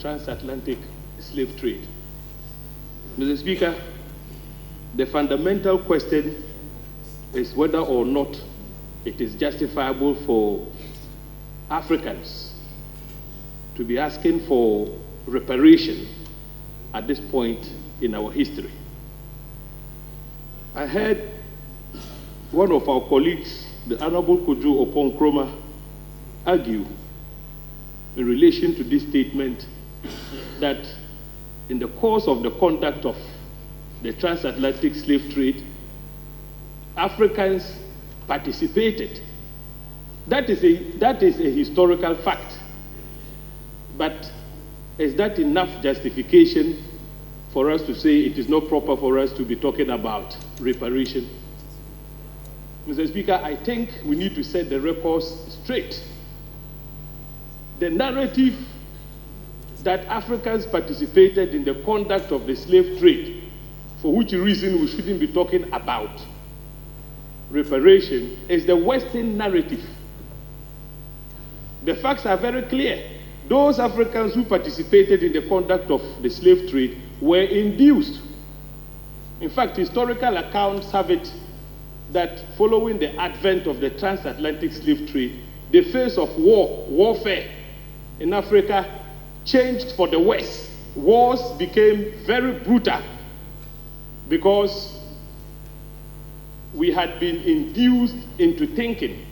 transatlantic slave trade. Mr. Speaker, the fundamental question is whether or not it is justifiable for Africans to be asking for reparation at this point in our history. I heard one of our colleagues, the Honorable Kojo Oponkroma, argue in relation to this statement that in the course of the conduct of the transatlantic slave trade, Africans participated. That is a historical fact. But is that enough justification for us to say it is not proper for us to be talking about reparation? Mr. Speaker, I think we need to set the records straight. The narrative that Africans participated in the conduct of the slave trade, for which reason we shouldn't be talking about reparation, is the Western narrative. The facts are very clear. Those Africans who participated in the conduct of the slave trade were induced. In fact, historical accounts have it that following the advent of the transatlantic slave trade, the face of warfare in Africa changed for the West. Wars became very brutal because we had been induced into thinking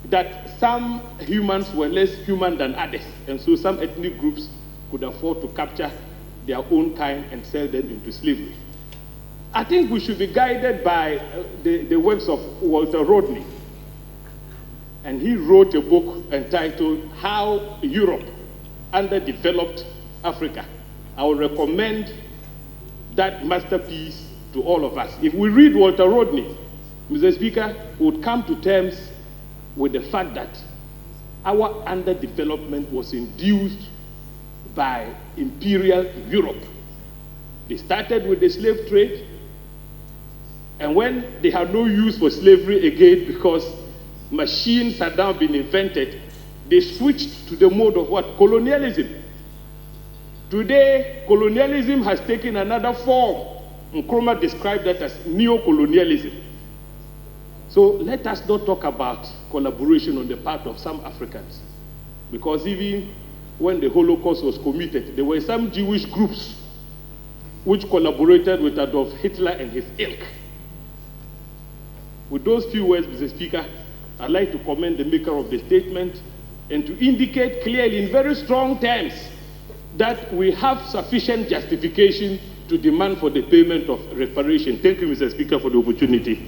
that some humans were less human than others, and so some ethnic groups could afford to capture their own kind and sell them into slavery. I think we should be guided by the works of Walter Rodney, and he wrote a book entitled How Europe Underdeveloped Africa. I would recommend that masterpiece to all of us. If we read Walter Rodney, Mr. Speaker, we would come to terms with the fact that our underdevelopment was induced by imperial Europe. They started with the slave trade, and when they had no use for slavery again because machines had now been invented, they switched to the mode of what? Colonialism. Today, colonialism has taken another form. Nkrumah described that as neo-colonialism. So let us not talk about collaboration on the part of some Africans, because even when the Holocaust was committed, there were some Jewish groups which collaborated with Adolf Hitler and his ilk. With those few words, Mr. Speaker, I'd like to commend the maker of the statement and to indicate clearly in very strong terms that we have sufficient justification to demand for the payment of reparation. Thank you, Mr. Speaker, for the opportunity.